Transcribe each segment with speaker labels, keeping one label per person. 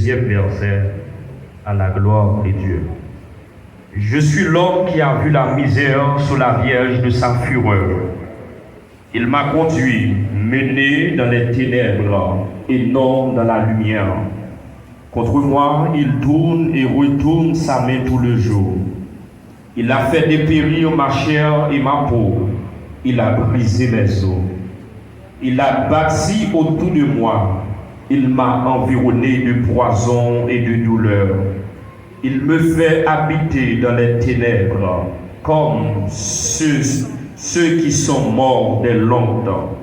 Speaker 1: 2e verset, à la gloire de Dieu. Je suis l'homme qui a vu la misère sous la Vierge de sa fureur. Il m'a conduit, mené dans les ténèbres et non dans la lumière. Contre moi, il tourne et retourne sa main tout le jour. Il a fait dépérir ma chair et ma peau. Il a brisé mes os. Il a bâti autour de moi. Il m'a environné de poison et de douleur. Il me fait habiter dans les ténèbres comme ceux qui sont morts dès longtemps.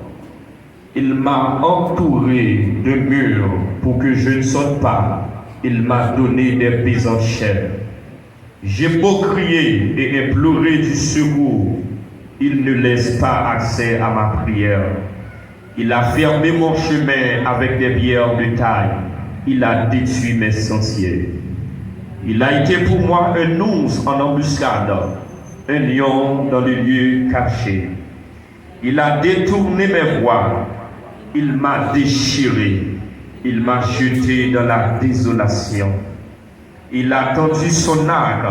Speaker 1: Il m'a entouré de murs pour que je ne saute pas. Il m'a donné des pieds en chair. J'ai beau crier et implorer du secours. Il ne laisse pas accès à ma prière. Il a fermé mon chemin avec des pierres de taille. Il a détruit mes sentiers. Il a été pour moi un ours en embuscade, un lion dans le lieu caché. Il a détourné mes voies. Il m'a déchiré. Il m'a jeté dans la désolation. Il a tendu son arc.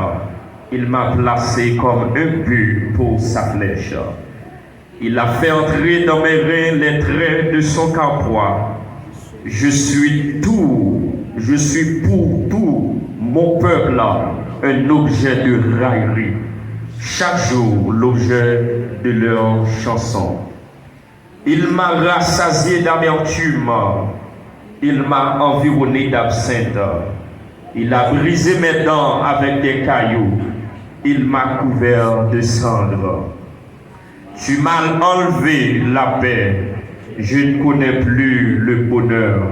Speaker 1: Il m'a placé comme un but pour sa flèche. Il a fait entrer dans mes reins les traits de son carquois. Je suis pour tout mon peuple un objet de raillerie. Chaque jour, l'objet de leur chanson. Il m'a rassasié d'amertume. Il m'a environné d'absinthe. Il a brisé mes dents avec des cailloux. Il m'a couvert de cendres. Tu m'as enlevé la paix. Je ne connais plus le bonheur.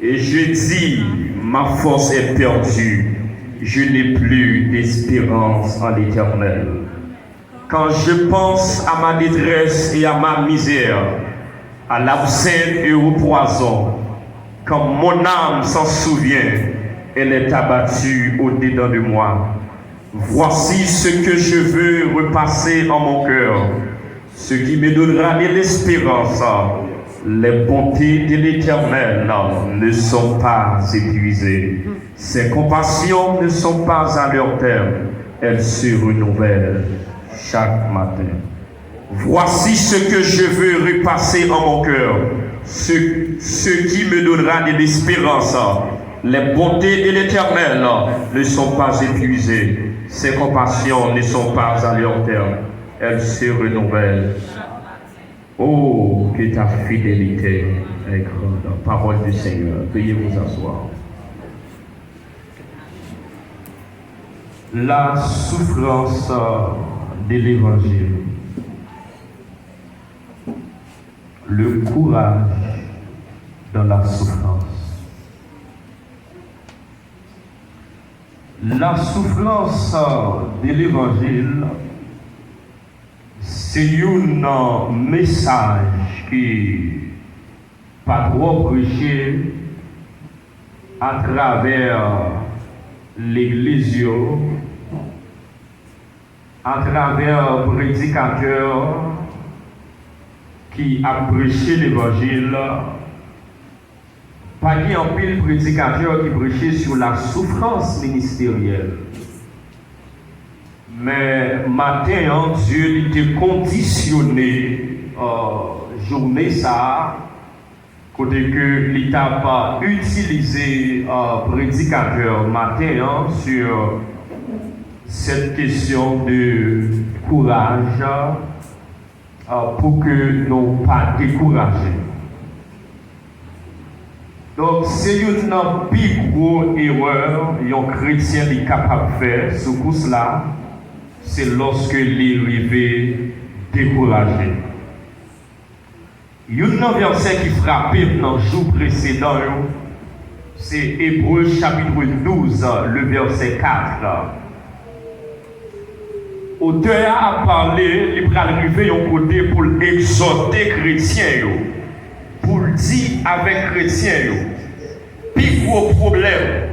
Speaker 1: Et je dis, ma force est perdue. Je n'ai plus d'espérance en l'Éternel. Quand je pense à ma détresse et à ma misère, à l'absinthe et au poison, quand mon âme s'en souvient, elle est abattue au-dedans de moi. Voici ce que je veux repasser en mon cœur, ce qui me donnera de l'espérance. Les bontés de l'Éternel ne sont pas épuisées. Ses compassions ne sont pas à leur terme. Elles se renouvellent chaque matin. Voici ce que je veux repasser en mon cœur, ce qui me donnera de l'espérance. Les bontés de l'Éternel ne sont pas épuisées. Ses compassions ne sont pas à leur terme. Elles se renouvellent. Oh, que ta fidélité est grande. Parole du Seigneur. Veuillez vous asseoir. La souffrance de l'Évangile. Le courage dans la souffrance. La souffrance de l'Évangile, c'est un message qui pas trop prêché à travers l'Église, à travers prédicateurs qui a prêché l'Évangile. Pas qu'il y ait un pile prédicateur qui prêchait sur la souffrance ministérielle. Mais matin, Dieu était conditionné journée ça, côté que l'État pas utilisé prédicateur matin sur cette question de courage pour que nous pas décourager. Donc, c'est une plus grosse erreur qu'un chrétien est capable de faire, ce coup-là, c'est lorsque il est arrivé découragé. Il y a un verset qui frappait dans le jour précédent, c'est Hébreux chapitre 12, le verset 4. L'auteur a parlé, il va arriver un côté pour exhorter les chrétiens. Pour dire avec les chrétiens, le plus gros problème,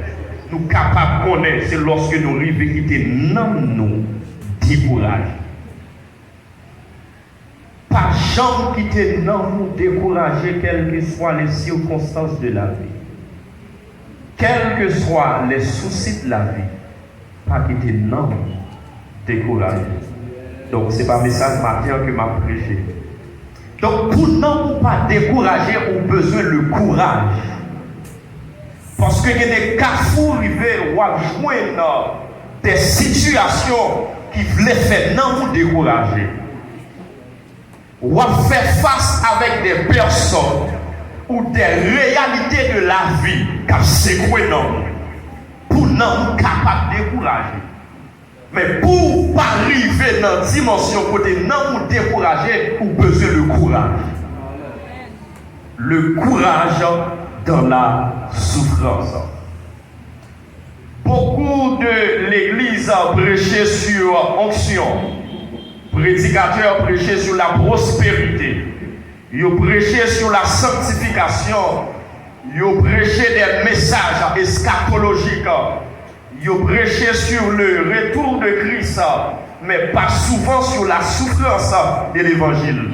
Speaker 1: nous sommes capables de connaître, c'est lorsque nous arrivons à quitter nous décourager. Pas jamais quitter nous décourager, quelles que soient les circonstances de la vie. quels que soient les soucis de la vie, pas quitter non décourager. Donc c'est pas message matin que m'a prêché. Donc pour non pas décourager, on a besoin de courage. Parce que il y a des carrefours arrivés ou à joindre des situations qui voulaient faire non décourager. Ou à faire face avec des personnes ou des réalités de la vie qui secouent non. Pour non capable de décourager. Mais pour pas arriver dans la dimension côté non ou décourager, ou besoin de courage. Le courage dans la souffrance. Beaucoup de l'église prêchaient sur onction. Prédicateurs prêchaient sur la prospérité. Ils prêchaient sur la sanctification. Ils prêchaient des messages eschatologiques. Ils prêchaient sur le retour de Christ, mais pas souvent sur la souffrance de l'évangile.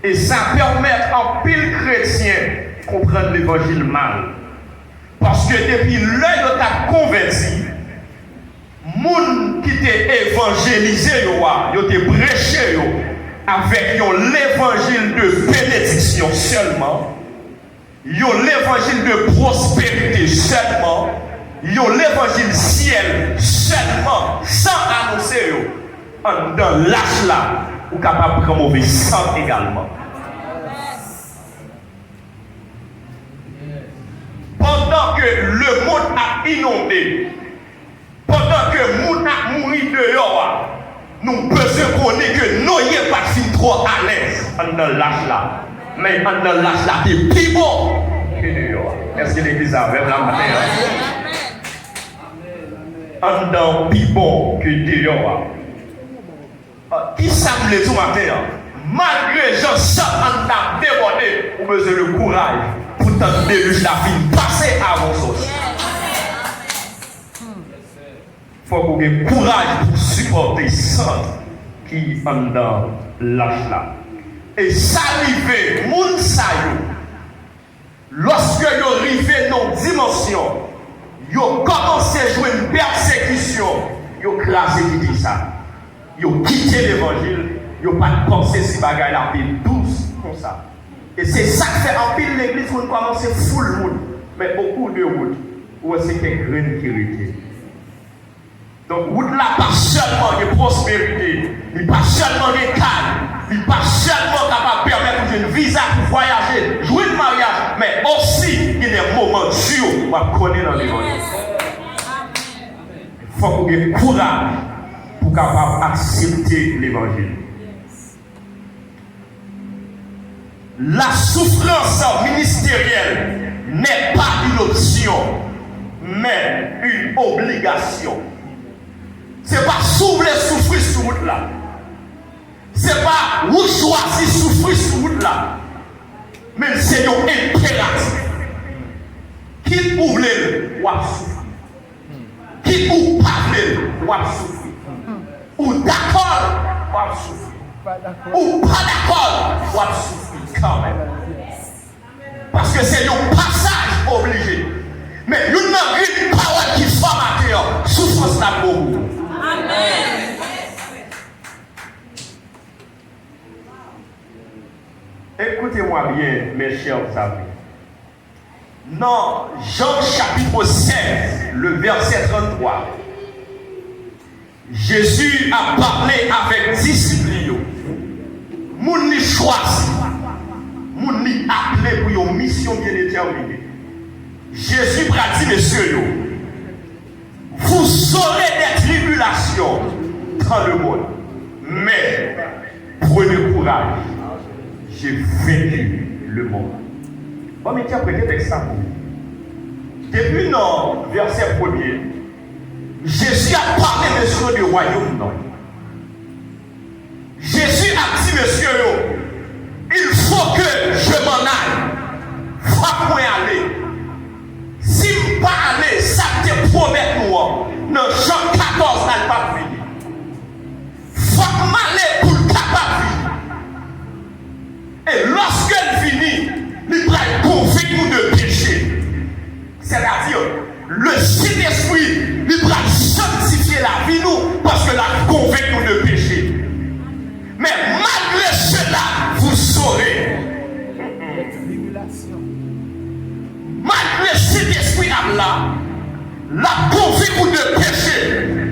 Speaker 1: Et ça permet en pile chrétien de comprendre l'évangile mal. Parce que depuis l'heure de ta converti, les gens qui t'ont évangélisé, ils t'ont prêché avec l'évangile de bénédiction seulement, l'évangile de prospérité seulement, l'évangile ciel seulement, sans annoncer dans l'âge là, ou capable de prendre mauvais sang également. Pendant que le monde a inondé, pendant que le monde a mouru dehors, nous besoin connaître que nous n'sommes pas trop à l'aise dans l'âge là. Mais dans l'âge là, c'est plus bon que dehors. Est-ce que l'église a même la matin? En dans plus bon que dehors. Qui semble tout matin? Malgré les gens qui sont débordés, vous avez besoin de courage pour tenter de la vie passer à vos sources. Il faut que vous ayez courage pour supporter ça qui est dans l'âge là. Et ça arrive, moun sa yo, lorsque vous arrivez dans une dimension, vous commencez à jouer une persécution, vous crasez qui dit ça. Vous quittez l'évangile, vous n'avez pas pensé si bagaille la vie douce comme ça. Et c'est ça que fait en pile l'église où on commence à full le monde. Mais beaucoup de routes, où c'est quelques graines qui retaient. Donc, route là, pas seulement de prospérité, il pas seulement de calme, il pas seulement capable de permettre une visa pour voyager, jouer le mariage, mais aussi il y a des moments durs pour connaître dans l'évangile. Il faut qu'on ait courage pour capable accepter l'évangile. La souffrance ministérielle n'est pas une option, mais une obligation. Ce n'est pas souffrir sur route là. Ce n'est pas vous choisir souffrir sur route là. Mais c'est un impératif. Qui ouvre le ou souffrir. Qui ouvre pas le ou souffrir. Ou d'accord ou souffrir. Ou pas d'accord ou souffrir quand même. Parce que c'est un passage obligé. Mais nous n'avons une parole qui forme à terre. Souffrance là pour vous. Amen. Écoutez-moi bien, mes chers amis. Dans Jean chapitre 16, le verset 33, Jésus a parlé avec disciples. Moun ni choisi, moun ni appelé pour une mission bien déterminée. Jésus a dit, messieurs, vous aurez des tribulations dans le monde. Mais prenez courage. J'ai vaincu le monde. On m'a dit après avec ça. Depuis le verset 1er, Jésus a parlé, monsieur, du royaume. Non. Jésus a dit, monsieur, il faut que je m'en aille. Faut moi aller. Si je ne pas aller, ça te promet nous. Dans Jean 14, elle pas fini. Faut m'aller pour le capable. Et lorsqu'elle finit, il va convaincre nous de péché. C'est-à-dire, le Saint-Esprit, il va sanctifier la vie nous parce que la convainc nous de péché. Mais malgré cela, vous saurez. Malgré cet esprit là, la convainc nous de péché.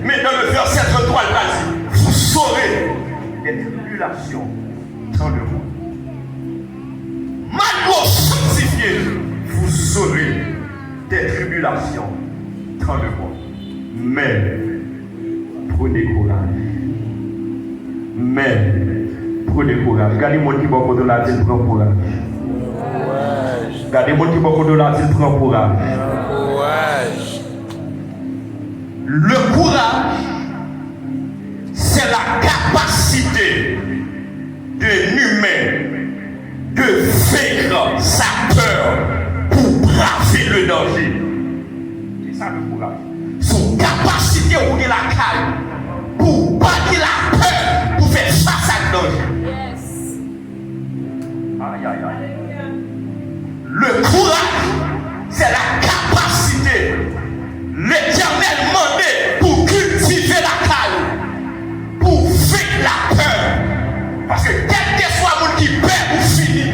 Speaker 1: Mais dans le verset 33, il va dire, vous saurez des tribulations dans le monde. Malgré sanctifié, vous saurez des tribulations dans le monde. Mais prenez courage. Mais prenez courage. Regardez-moi qui va de la tête, prend courage. Regardez-moi qui va de la tête, prend courage. Le courage, c'est la capacité d'un humain de vaincre sa peur pour braver le danger. C'est ça le courage. Son capacité à rouler la caille pour battre la peur pour faire face à le danger. Yes. Aïe, aïe, aïe. Le courage, c'est la capacité. L'Éternel demandait pour cultiver la caille, pour vaincre la peur. Parce que quel que soit le monde qui perd ou finit,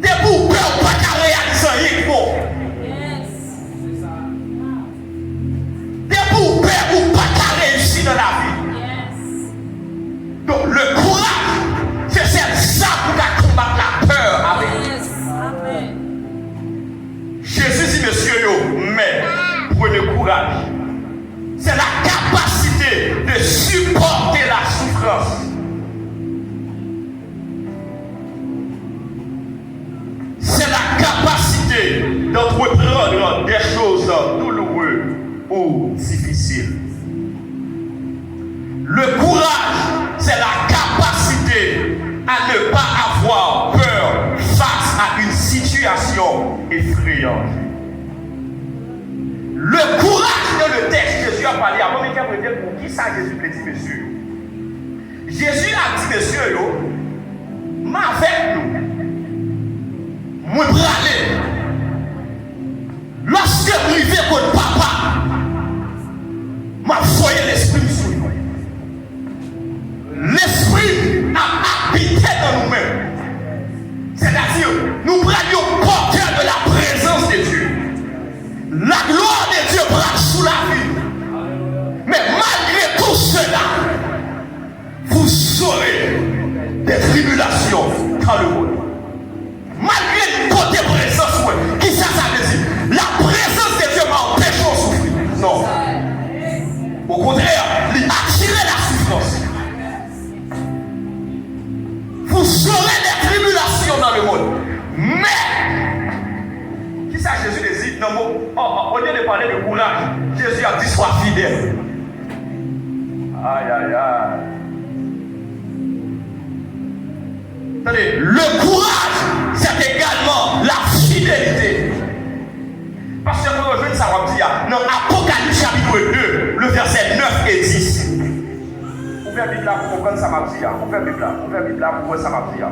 Speaker 1: t'es pour peur ou pas qu'à réaliser rien de bon. T'es pour peur ou pas qu'à réussir dans la vie. Donc le courage, c'est ça pour combattre la peur avec. Jésus dit, monsieur, mais prenez courage. C'est la capacité de supporter la souffrance. C'est la capacité d'entreprendre des choses douloureuses ou difficiles. Le courage, c'est la capacité à ne pas avoir peur face à une situation effrayante. Le courage dans le texte, Jésus a parlé avant, mais vous dire pour qui ça Jésus l'a dit, monsieur? Jésus a dit, monsieur, m'avec nous, moi aller. Lorsque vous arrivez contre papa, m'a foyé l'esprit sur nous. L'esprit a habité dans nous-mêmes. C'est-à-dire, nous prenions porteur de la présence de Dieu. La gloire de Dieu braque sous la vie. Mais malgré tout cela, vous saurez des tribulations dans le monde. Malgré une côté présence, qui ça veut dire? La présence de Dieu m'empêche de souffrir. Non. Au contraire, il attire la souffrance. Vous saurez des tribulations dans le monde. Mais, qui ça Jésus dit? Non, au lieu de parler de courage, Jésus a dit sois fidèle. Aïe, aïe, aïe. Attendez, le courage, c'est également la fidélité. Parce que vous rejoignez ça, on va dire, dans Apocalypse chapitre 2, le verset 9 et 10. Ouvrez la Bible là pour comprendre ça, m'a dit. Ouvrez la Bible là pour voir ça, m'a dit.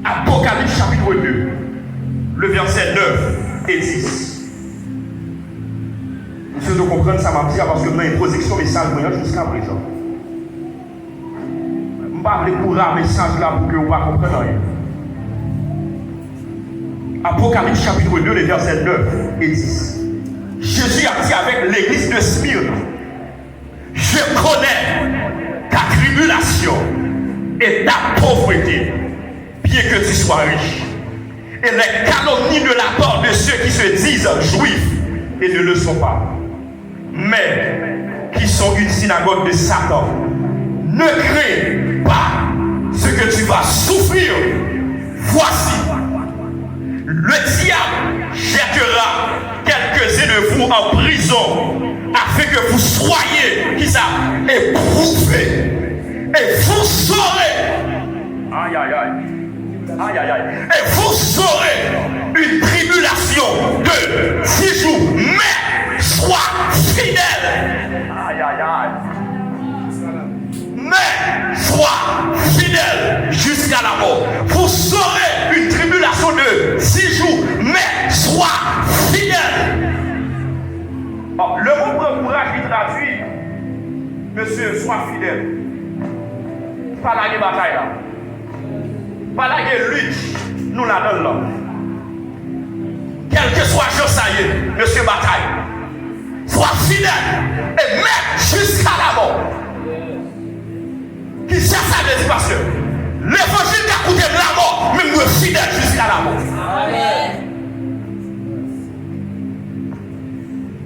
Speaker 1: Apocalypse chapitre 2, le verset 9 et 10. Monsieur, de comprendre ça, m'a dit, parce que dans une projection message, jusqu'à présent. Je ne vais pas vous courage message là pour que vous ne compreniez rien. Apocalypse chapitre 2, les versets 9 et 10. Jésus a dit avec l'église de Smyrne, je connais ta tribulation et ta pauvreté, bien que tu sois riche, et les calomnies de la part de ceux qui se disent juifs et ne le sont pas, mais qui sont une synagogue de Satan. Ne crains pas ce que tu vas souffrir. Voici, le diable jettera quelques-uns de vous en prison afin que vous soyez éprouvés. Et vous saurez, aïe aïe aïe, aïe aïe aïe, et vous saurez une tribulation de 6 jours, mais sois fidèle. Aïe aïe aïe. Mais sois fidèle jusqu'à la mort. Vous saurez une tribulation de 6 jours, mais Monsieur, sois fidèle. Pas la bataille là. Pas la lutte. Nous la donnons là. Quel que soit le jour, ça y est, monsieur bataille. Sois fidèle. Et même jusqu'à la mort. Qui ça veut dire parce que l'évangile qui a coûté de la mort, même nous sommes fidèles jusqu'à la mort. Amen.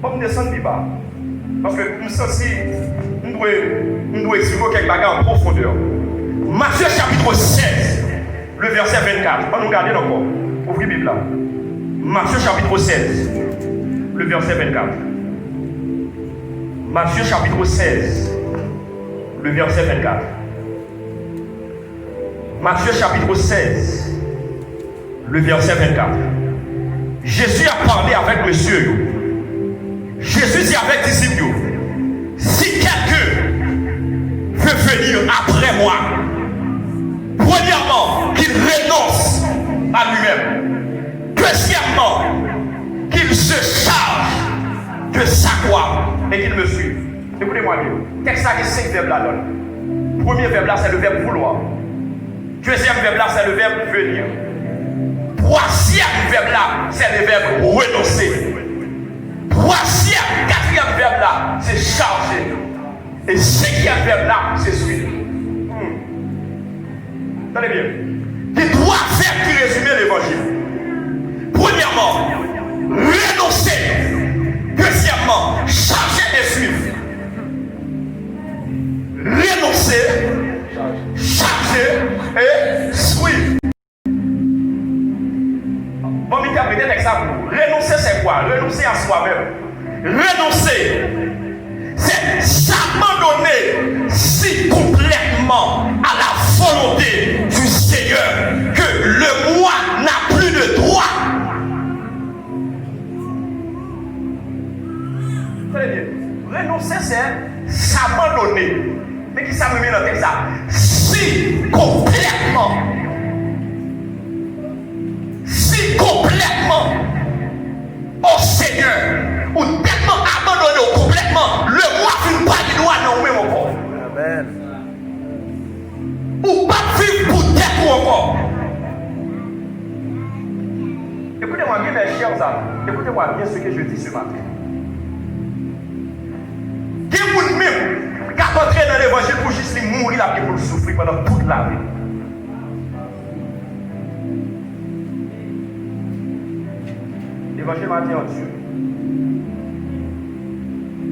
Speaker 1: Bon, je descends du bas. Parce que nous sommes aussi, nous devons expliquer quelques bagages en profondeur. Matthieu chapitre 16, le verset 24. On nous garder encore. Ouvrez la Bible là. Matthieu chapitre 16, le verset 24. Matthieu chapitre 16, le verset 24. Matthieu chapitre 16, le verset 24. Jésus a parlé avec monsieur. Jésus dit avec les disciples, si quelqu'un veut venir après moi, premièrement, qu'il renonce à lui-même. Deuxièmement, qu'il se charge de sa croix et qu'il me suive. Écoutez-moi bien. Texte a 5 verbes là-dedans. Premier verbe là, c'est le verbe vouloir. Deuxième verbe là, c'est le verbe venir. Troisième verbe là, c'est le verbe renoncer. Quatrième verbe là, c'est charger. Et cinquième verbe là, c'est suivre. Tenez bien. Il y a 3 verbes qui résument l'évangile. Premièrement, renoncer. Deuxièmement, charger et suivre. Renoncer, charger et suivre. Bon, m'interpréter avec ça. Renoncer, c'est quoi? Renoncer à soi-même. Renoncer, c'est s'abandonner si complètement à la volonté du Seigneur que le moi n'a plus de droit. Très bien. Renoncer, c'est s'abandonner. Mais qui ça me met dans le texte? Si complètement. Si complètement au Seigneur, ou tellement abandonné complètement, le moi ne pas du droit dans le même encore. Amen. Ou pas vivre pour tête ou encore. Écoutez-moi bien, mes chers amis. Écoutez-moi bien ce que je dis ce matin. Qui vous même qui a entré dans l'évangile pour juste mourir là pour souffrir pendant toute la vie. L'évangile m'a dit en Dieu.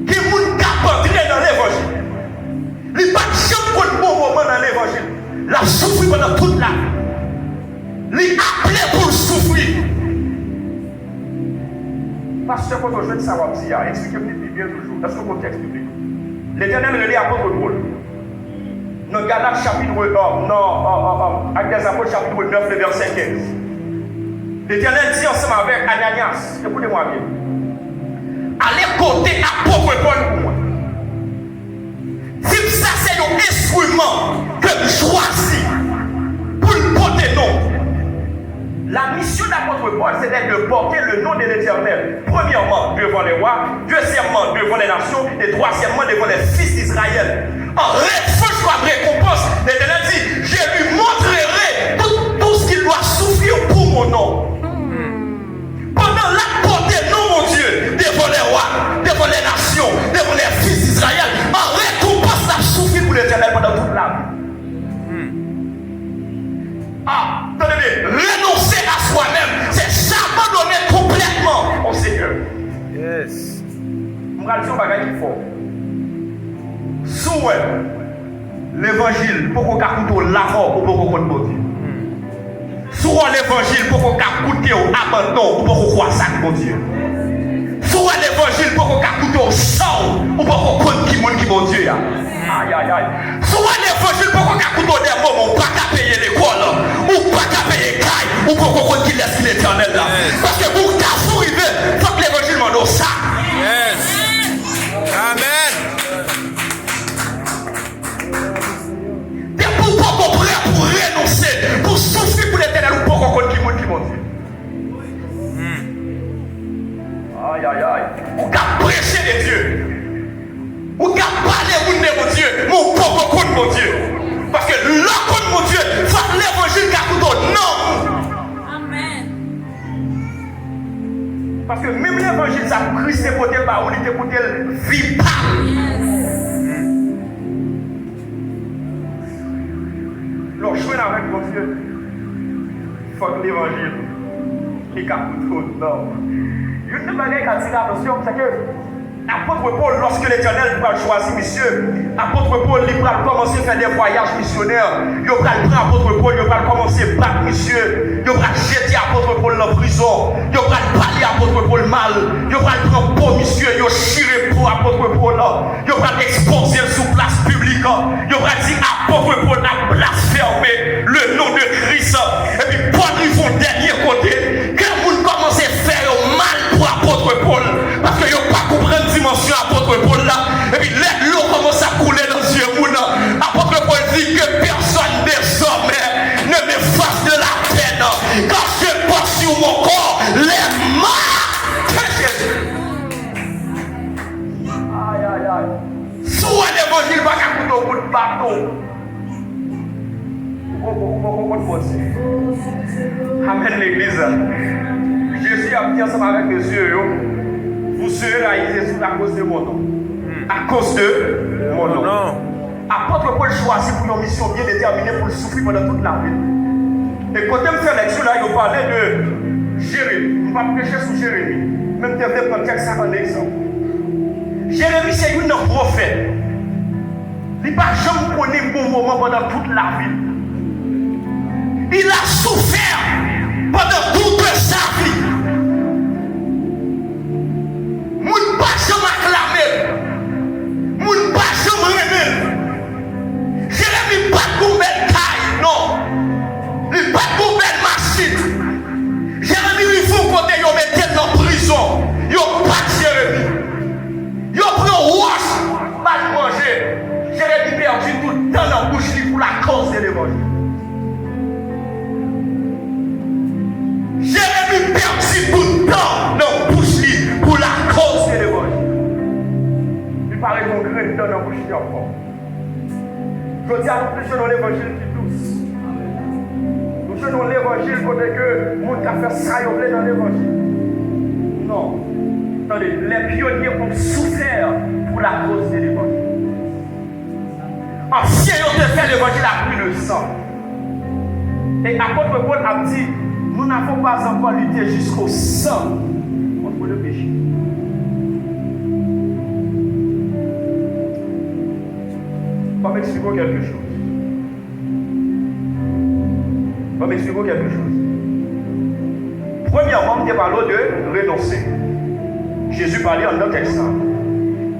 Speaker 1: Qui vous qui a entré dans l'évangile. Il n'y a pas de bon moment dans l'évangile. La souffrir pendant toute la vie. Il est appelé pour souffrir. Pasteur, quand on joue de savoir, expliquez-moi bien toujours. Dans ce contexte biblique. L'Éternel relève apôtre Paul. Dans Galates chapitre 9, le verset 15. L'Éternel dit ensemble avec Ananias, écoutez-moi bien. Allez côté apôtre Paul pour moi. Si ça c'est un instrument que je choisis pour le porter non. La mission d'apôtre Paul, c'était de porter le nom de l'Éternel. Premièrement, devant les rois. Deuxièmement, devant les nations. Et troisièmement, devant les fils d'Israël. En récompense, l'Éternel dit, je lui montrerai tout ce qu'il doit souffrir pour mon nom. Pendant la portée, non mon Dieu, devant les rois, devant les nations, devant les fils d'Israël, en récompense, la souffrir pour l'Éternel pendant toute la vie. Attendez, renoncer à soi-même, c'est s'abandonner complètement au Seigneur. Yes. Je vais dire un bagage qui fort. Sous l'évangile, pour qu'on écoute la mort ou pour qu'on compte Dieu. Sous l'évangile, pour qu'on écoute l'abandon ou pour qu'on croit ça mon Dieu. Sous l'évangile, pour qu'on écoute au sang ou pour qu'on compte qui mon Dieu. Aïe aïe aïe. Soit l'évangile pour qu'on écoute au démon, on pas qu'à payer l'école, ou pas qu'à payer caille, ou pour qu'on qu'il laisse l'éternel là. Parce que pour qu'à arriver, il faut que l'évangile m'en donne ça. Yes. Amen. Et pourquoi qu'on prêt pour renoncer, pour souffrir pour l'éternel, ou pour qu'on compte qui mon Dieu. Aïe aïe aïe. Pour qu'à prêcher les dieux. Ou qu'à parler de mon Dieu, mon propre compte mon Dieu. Parce que le compte mon Dieu, faut l'évangile qu'à tout non.
Speaker 2: Amen.
Speaker 1: Parce que même l'évangile, ça Christ est côté par où il était côté vie pas. Alors, je suis avec mon Dieu. Il faut que l'évangile, il capte tout non. Une des manières qui attire l'attention, c'est que l'apôtre Paul, lorsque l'Éternel va choisir monsieur, l'apôtre Paul, il va commencer à faire des voyages missionnaires. Il va prendre l'apôtre Paul, il va commencer à battre monsieur. Il va jeter l'apôtre Paul en prison. Il va parler à l'apôtre Paul mal. Il va prendre pour monsieur, il va chirer pour l'apôtre Paul. Il va exposer sous place publique. Il va dire l'apôtre Paul a blasphémé le nom de Christ. Et puis Paul, ils vont dernier côté. Quand vous commencez à faire mal pour l'apôtre Paul, parce que vous pas comprendre dimension apôtre Paul là, et puis l'eau commence à couler dans les yeux. Apôtre Paul dit que personne désormais ne me fasse de la peine, car je porte sur mon corps les marques de Jésus. Aïe aïe aïe. Soit l'évangile va qu'à au bout de bateau. Amen l'église. Jésus a dit ensemble avec monsieur, vous serez raillés à cause de mon nom. À cause de mon nom. Apôtre Paul choisit pour une mission bien déterminée pour le souffrir pendant toute la vie. Et quand on fait lecture là, il parlait de Jérémie. On va prêcher sur Jérémie. Même devait prendre quelques en exemple. Jérémie, c'est une prophète. Il n'a pas jamais connu un bon moment pendant toute la vie. Il a souffert pendant toute sa vie. Moun pas jamais acclamé. Moun pas jamais remis. Jérémie pas de belle taille, non. Il pas de belle machine. Jérémie, il faut côté, il mettait dans prison. Il pas de Jérémie. Il prend roche, mal manger. Jérémie perdu tout le temps dans la bouche pour la cause de l'évangile. Jérémie perdu tout le temps dans la bouche pour la cause de l'évangile. Il paraît qu'on crée dans la bouche encore. Je dis à nous, nous sommes dans l'évangile qui douce. Nous sommes dans l'évangile côté que nous avons fait ça dans l'évangile. Non. Attendez, les pionniers ont souffert pour la cause de l'évangile. Anciens ont fait l'évangile a pris le sang. Et apôtre Paul a dit, nous n'avons pas encore lutté jusqu'au sang contre le péché. On va m'expliquer quelque chose. Premièrement, on parle de renoncer. Jésus parlait en notre texte.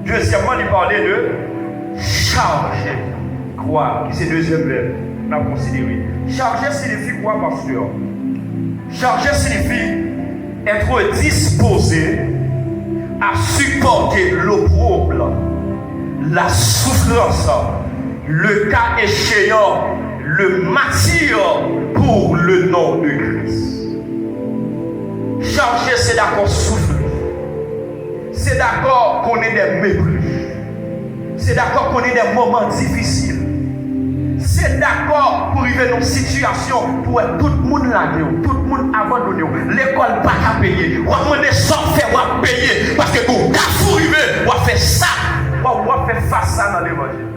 Speaker 1: Deuxièmement, il parlait de charger. Croire, qui c'est le deuxième verbe. On a considéré. Charger signifie quoi, pasteur? Charger signifie être disposé à supporter l'opprobre, la souffrance, le cas échéant, le martyre pour le nom de Christ. Charger, c'est d'accord souffrir. C'est d'accord qu'on ait des mépris. C'est d'accord qu'on ait des moments difficiles. C'est d'accord pour arriver dans une situation pour tout le monde laguer, tout le monde abandonner. L'école pas à payer. On va demander sans faire, on va payer. Parce que pour vous arriver, on va faire ça. On va faire face à dans l'évangile.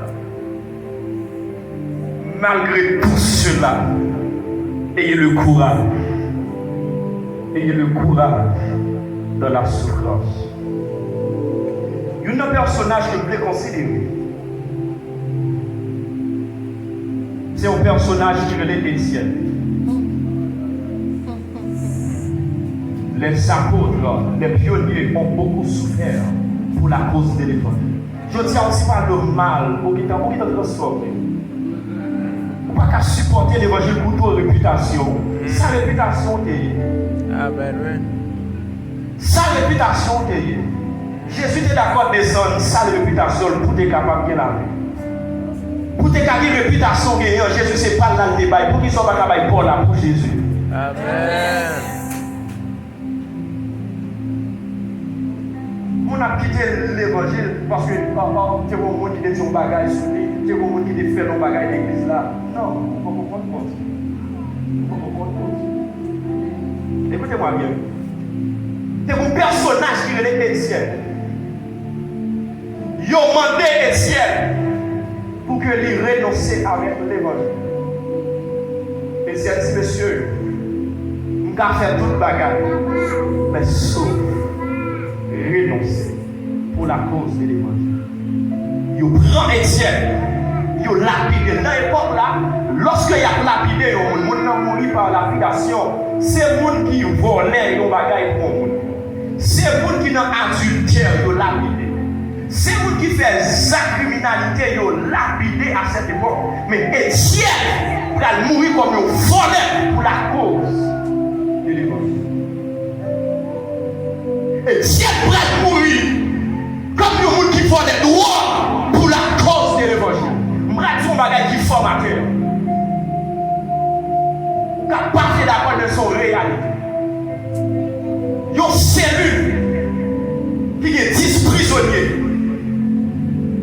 Speaker 1: Malgré tout cela, ayez le courage. Ayez le courage dans la souffrance. Il y a un personnage que vous pouvez considérer. C'est un personnage qui est Étienne. Les apôtres, les pionniers ont beaucoup souffert pour la cause de l'évangile. Je tiens aussi par le mal pour qu'il t'a transformé. Pour pas qu'à supporter l'évangile pour toute réputation. Sa réputation t'est.
Speaker 3: Amen, oui.
Speaker 1: Sa réputation t'est. Jésus était d'accord de descendre sa réputation pour être capable de la vie. Pour te gagner une réputation gagnante, Jésus c'est pas là le débat. Pour qu'ils soient pas capables pour là pour Jésus.
Speaker 3: Amen.
Speaker 1: On a quitté l'évangile parce que c'est un monde qui est un bagage sur lui, c'est un monde qui est fait un bagage d'église là. Non, on ne peut pas comprendre. Écoutez-moi bien. C'est un personnage qui est Étienne. Il a demandé Étienne pour que lui renonce avec l'évangile. Étienne dit, monsieur, je vais faire tout le bagage, mais sauf renoncer pour la cause de l'évangile. Il prend Étienne, il lapide. Dans l'époque là, lorsque il y a lapidé, il mourit par lapidation. C'est le monde qui volait, il bagage pour le monde. C'est le monde qui n'a adultère, il lapidé. C'est le monde qui fait sa criminalité, il lapidé à cette époque. Mais Étienne, il a mourir comme un voleur pour la cause de l'évangile. Étienne va mourir comme un monde qui fait des droits pour la cause de l'évangile. Je vais dire un bagage qui est formateur. Capable d'accord de son réalité. Il y a une cellule qui est 10 prisonniers.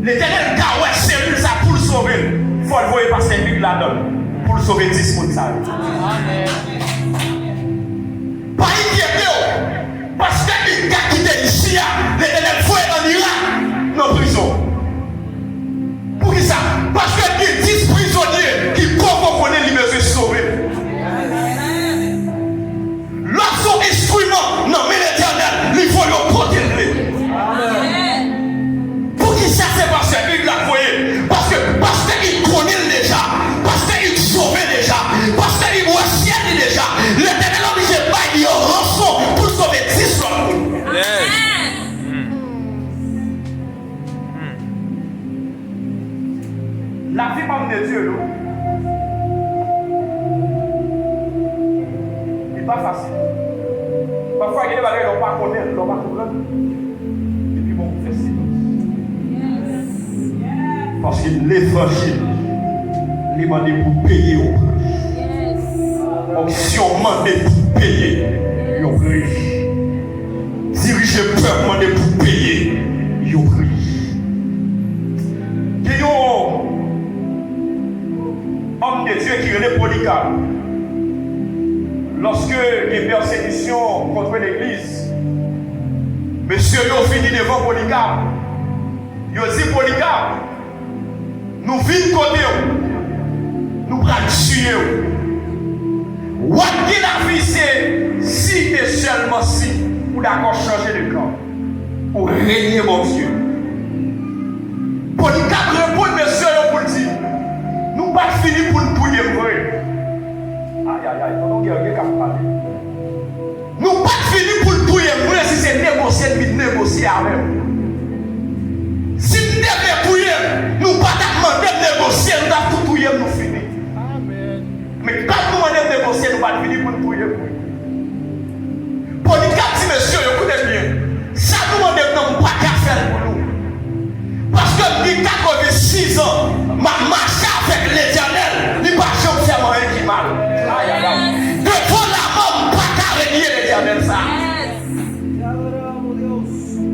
Speaker 1: L'Éternel a une cellule ça pour le sauver. Il faut le voir passer Luc là-dedans pour le sauver 10 personnes. Pas inquiété parce que gars qui était ici, l'Éternel faut en Irak dans la prison. Pour qui ça? Parce qu'il y a 10 prisonniers qui connaissent les besoins sauvés. Lorsqu'on instrument, non mais l'Éternel, il faut le protéger. Pour qui ça c'est parce qu'il l'a voyé? Parce qu'il connaît déjà, parce qu'il sauve déjà, parce qu'il voit ciel déjà. L'Éternel a obligé de pas dire rançon pour sauver 10 hommes. La vie parmi de Dieu, n'est pas facile. Parfois, il y a des bagages qui ne pas connaître, qui ne pas comprendre. Et puis, bon, on fait silence. Parce que l'évangile, il m'a demandé pour payer au prix. Donc, si on m'a demandé pour payer, il y a un prix. Diriger le peuple m'a demandé pour payer, il y a un prix. Il y a homme de Dieu qui est Polycarpe. Lorsque les persécutions contre l'église, monsieur a fini devant Polycarpe. Il a dit Polycarpe, nous vîmes côté, nous prenons tuer. What qu'il a fait, c'est si et seulement si, pour d'accord changer de camp, pour régner mon Dieu. Polycarpe répond, monsieur, pour dire. Nous ne pas fini pour nous touiller vrai. Aïe aïe aïe, on a quelqu'un qui parle. Nous ne pas fini pour nous touiller vrai si c'est négocier, nous négocier avec. Si nous devons touiller, nous ne pas demander de négocier, nous devons tout touiller, nous finir. Mais quand nous demandons de négocier, nous ne pas fini pour nous touiller vrai. Polycarpe dit, monsieur, écoutez bien, ça nous demande pas qu'à faire pour nous. Parce que depuis 86 ans, ma marche avec l'Éternel, il ne va jamais faire rien qui mal. Aïe aïe aïe. Devant la mort, pas qu'à régner l'Éternel ça.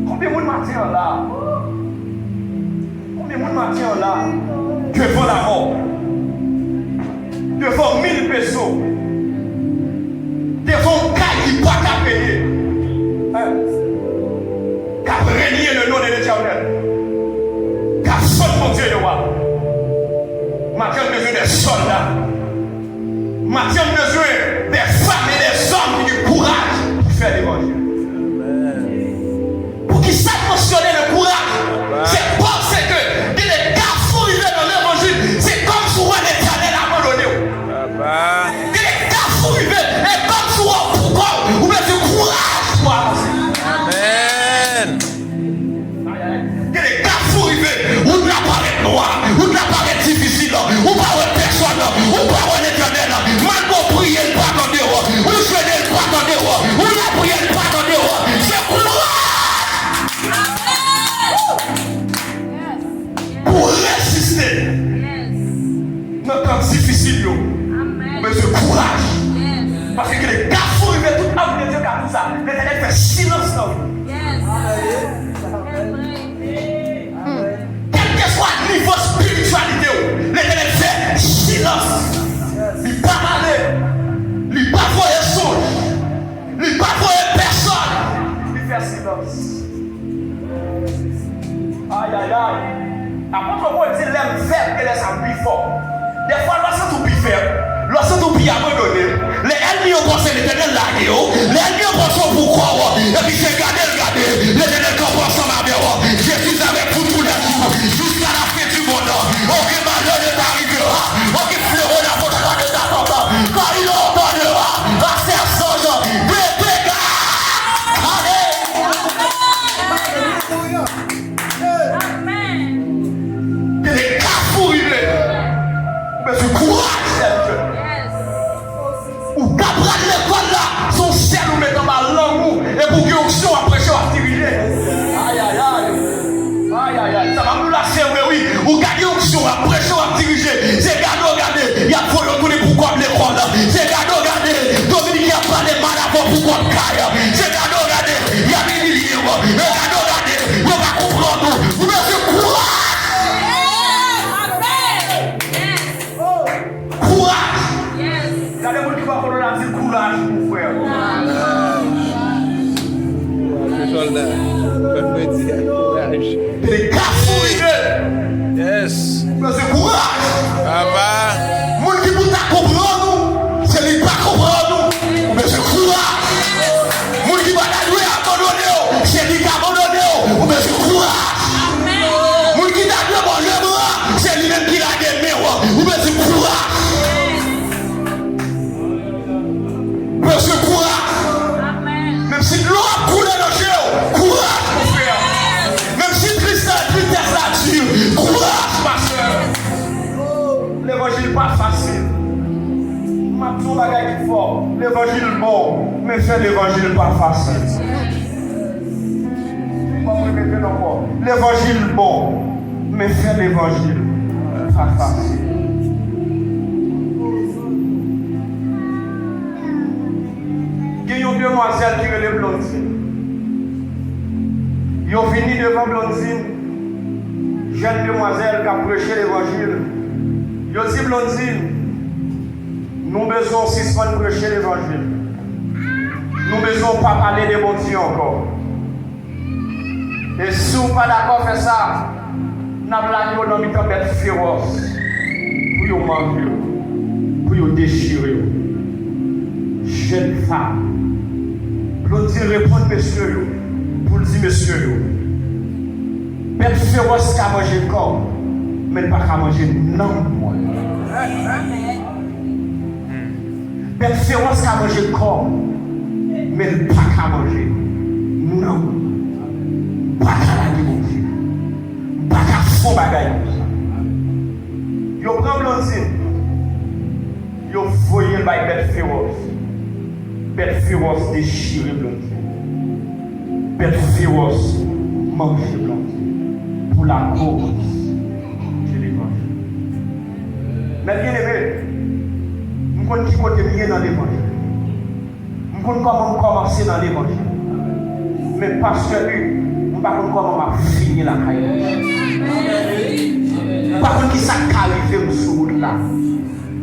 Speaker 1: Combien de monde matin là? Combien de monde matin là? Devant la mort. Devant 1000 pesos. Devant un cas qui ne va pas payer. Qu'à régner le nom de l'Éternel. Mon Dieu, Mathieu a besoin des soldats. Mathieu a besoin des femmes et des hommes qui ont du courage pour faire l'évangile. Pour qu'ils sachent mentionner le courage, c'est parce que des garçons arrivés dans l'évangile, c'est comme souvent l'Éternel a abandonné. Des garçons arrivés, et comme souvent pourquoi vous mettez du courage pour avancer. Amen. Des garçons arrivés, vous ne l'apparez noir, vous ne l'apparez difficile, vous ne parlez personne, vous ne parlez l'Éternel. Maintenant, priez le pardon de roi, vous souhaitez le pardon de roi, vous la priez le pardon de roi. C'est courage pour résister. Notre temps difficile, mais c'est courage. Parce que les garçons arrivent tout le temps de Dieu comme ça. L'Éternel fait silence dans vous. puissance. Aïe, aïe, aïe. Apôtre Paul dit, l'aime faible et laisse un plus fort. Des fois, lorsque tu es faible, lorsque tu es abandonné, les ennemis ont pensé l'éternel là, les ennemis ont pensé pourquoi, et puis c'est regardez, l'éternel commence ensemble avec moi. Je suis avec vous tous les jours, jusqu'à la fin du monde. Ok, malheur ne t'arrivera, ok, fléau la faute de t'attendre, quand il entendra, à ses songes, des dégâts. Il est cafouillé. Mais ce courage, ou qu'après l'école là, son ciel nous met dans ma langue et pour que l'onction après je vais diriger. Aïe aïe aïe. Aïe aïe aïe. Ça va nous lâcher, oui. Ou gagner l'onction après je vais diriger. C'est regardez, il y a pour retourner pourquoi l'école là. C'est regardez, Dominique a parlé mal avant pourquoi le caille. C'est regardez, il y a des milliers. Regardez, on va comprendre. Vous mettez ce courage. Regardez-moi qui va prendre la vie courage, mon frère. Courage. Les cafouillés.
Speaker 2: Yes.
Speaker 1: Mais c'est courage.
Speaker 2: Papa.
Speaker 1: Mon qui vous a comprendre, c'est lui pas comprendre. Mais c'est courage. Mon qui va la abandonner, c'est lui qui abandonner. Mais c'est courage. Mon qui t'a demandé le bras, c'est lui-même qui l'a aimé. Mais c'est courage. Monsieur, courage. Même si l'eau a coulé dans le jeu, courage, mon frère. Même si Christ a dit la nature, courage, ma soeur. L'évangile pas facile. Ma tout bagaille qui fort. L'évangile bon, mais c'est l'évangile pas facile. L'évangile bon, mais c'est l'évangile pas facile. Il y a une demoiselle qui est Blondine. Ils ont fini devant Blondine, jeune demoiselle qui a prêché l'évangile. Ils ont dit Blondine, nous besoin suspendre prêcher l'évangile. Nous besoin pas parler de bon Dieu encore. Et si vous n'êtes pas d'accord avec ça, nous avons une tempête féroce pour vous manger, pour vous déchirer. Jeune femme. Blondine répond monsieur, pour dire monsieur, bête féroce qui a mangé le corps, mais pas qu'à manger non moi. Bête féroce qui a mangé le corps, mais pas qu'à manger non. Pas qu'à la dire pas qu'à faux bagaille. Yo prend Blondine, yo voyé le bête féroce. Bête féroce déchirée Blondine. Bête féroce manger Blondine. Pour la cause de l'évangile. Mais bien aimé, nous connaissons qui côté bien dans l'évangile. Nous connaissons comment commencer dans l'évangile. Mais parce que nous ne savons pas comment finir la carrière. Pas qui ça arrive sur route là.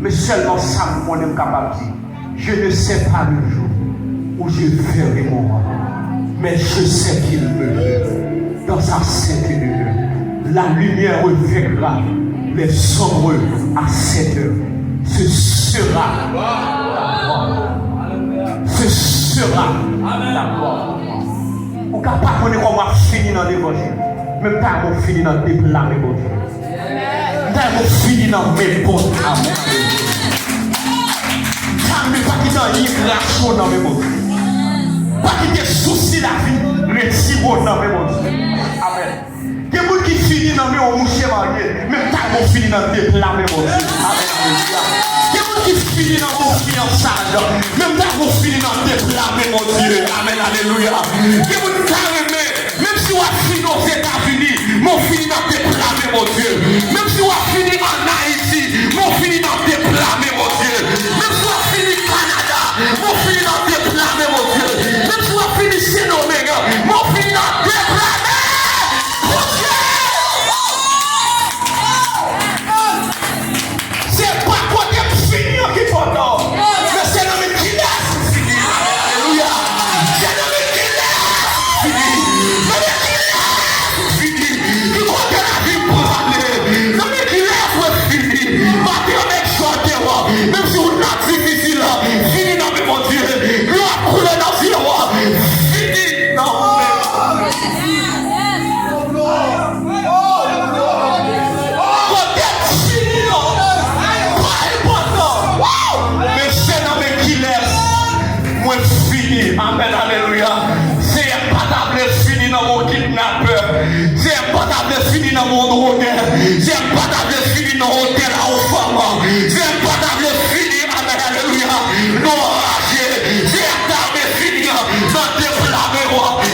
Speaker 1: Mais seulement ça, on est capable de dire. Je ne sais pas le jour où je verrai mon roi, mais je sais qu'il me veut dans sa sainte lumière. La lumière revêtra les sombres à 7 heures. Ce sera la mort. Vous ne pouvez pas connaître comment finir dans l'évangile. Même pas comment finir dans le déblâmer, mon Dieu. Même pas comment finir dans mes bonnes amours. Mais pas qu'il y ait une immigration dans mes mots. Pas qu'il y ait souci la vie, retire dans mes mots. Amen. Il y a des gens qui finissent dans mes mots, même pas qu'ils finissent dans mes mots. Amen. Il y a des gens qui finissent dans mon fiançage, même pas qu'ils finissent dans mes mots. Amen. Alléluia. Il y a des gens qui même si on a fini aux États-Unis, mon fini dans mes mots. Même si on a fini en Haïti, mon fini dans mes mots. Même si on a fini Canada, mon fini dans déplamer, mon Dieu. Même si on a fini chez l'Oméga, mon fini dans déplamer, mon Dieu. C'est pas côté fini qui faut non. Mais c'est dans mes qui laisse fini. Alléluia. C'est dans mes qui laisse fini. n'a peur. C'est pas ta fini dans mon hôtel. C'est pas ta fini dans l'hôtel aux femmes. C'est pas ta fini, amen, alléluia. Non, c'est ta fini dans tes flammes.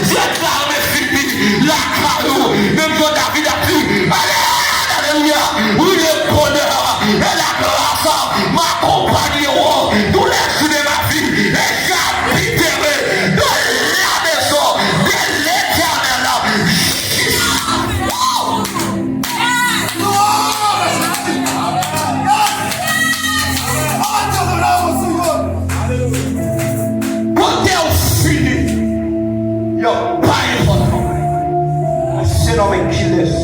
Speaker 1: C'est ta fini, la caillou, même quand David a pu. Alléluia. Oui, le bonheur et la grâce m'accompagneront tous les jours de ma vie. Et j'habiterai dans la maison de l'Éternel. Quand t'es fini, il n'y a pas important. C'est l'homme qui laisse.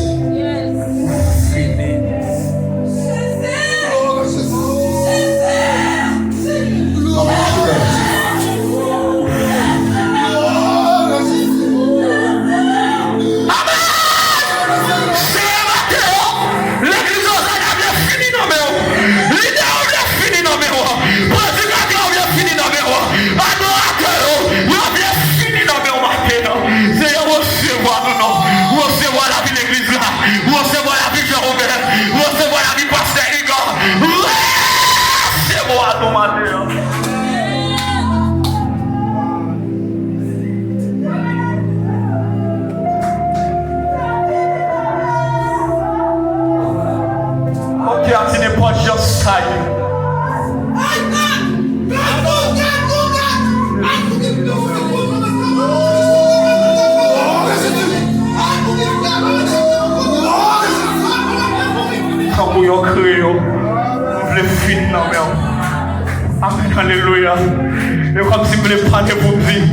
Speaker 1: Alléluia. Et comme si vous voulez parler pour dire,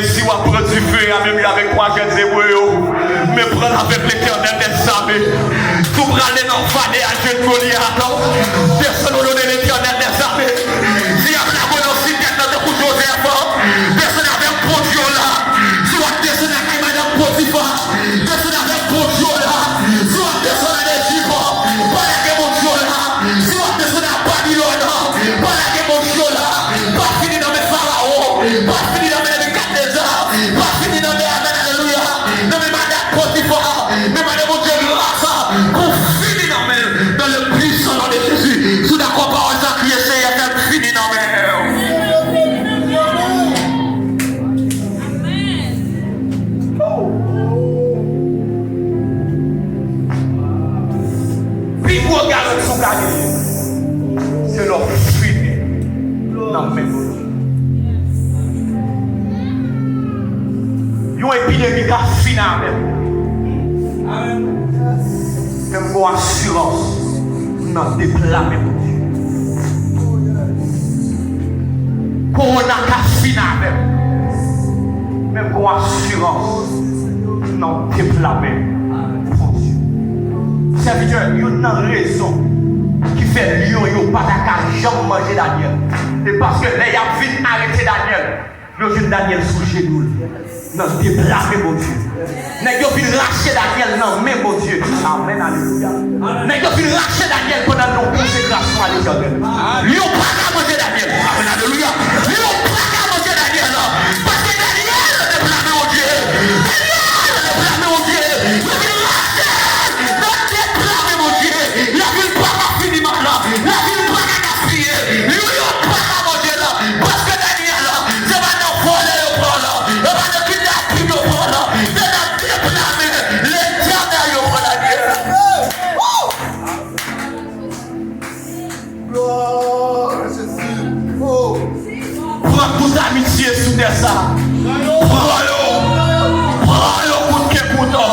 Speaker 1: si vous avez du feu, même avec moi, je dis oui, mais prendre avec l'Éternel des armées. Tout aller dans le fadé à Dieu de Goliath. Personne ne donne l'Éternel des armées. Si vous avez un cité dans le coup de Joseph, personne n'avait un bon Dieu là. Soit personne n'avait Madame Potiphar, personne n'avait un bon Dieu là. Soit personne n'avait Egypte, pas la mon Dieu là. Soit personne n'a Babylone, pas la mon Dieu là. Pas fini dans mes pharaons, pas fini dans mes Nebuchadnezzar, pas fini dans mes Amen, alléluia, dans mes Madame Potiphar, mais Madame mon Dieu grâce, pour finir dans le puissant nom de Jésus. Sous la parole ça crié, c'est fini dans mes puis vous regardez son gagné, c'est leur fini dans mes mots. Yon épidémie qui a fini même. Même pour assurance, dans des plats même. Corona qui a fini même. Même pour assurance, dans des plats même. Serviteur, il y a une raison qui fait lion, il n'y a pas de jamais manger Daniel. C'est parce que les gens viennent arrêter Daniel. Nous avons Daniel sous genou. Nous avons déplacé mon Dieu. Nous avons racheter Daniel dans même mon Dieu. Amen, alléluia. Nous avons racheter Daniel pendant nos consécrations à l'Éternel. Ils n'ont pas manger Daniel. Amen, alléluia. Ils n'ont pas manger Daniel. Parce que Daniel a déplacé mon Dieu. Daniel a déplacé mon Dieu. La ville pas fini maintenant. La ville pas gaspillée. Il n'y a pas à manger là. Parce que Daniel, c'est pas dans le volet au prendre. C'est pas dans le kidnapping au prendre. C'est dans le déplacement. L'Éternel au prendre Daniel. Gloire à Jésus. Prends toute amitié sous des ça. Prends-le pour que couteau.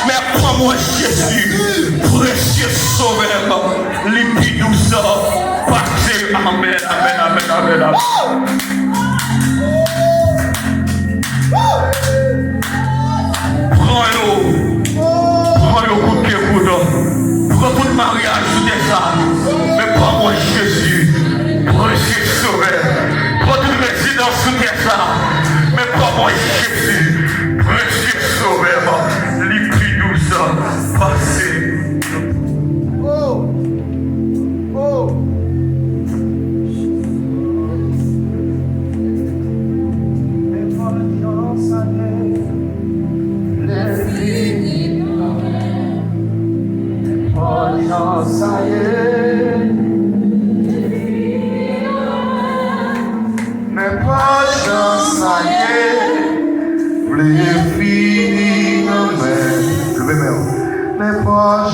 Speaker 1: Mais prends-moi Jésus. Précieux sauveur, limpide douceur, parfait, amen, amen, amen, amen, amen. Prends-le coup de pied, prends tout mariage sous des armes, mais prends-moi Jésus, précieux sauveur, prends toute résidence sous des armes, mais prends-moi Jésus, précieux sauveur, limpide douceur, parfait.
Speaker 3: défini, non mais, je vais même, n'est pas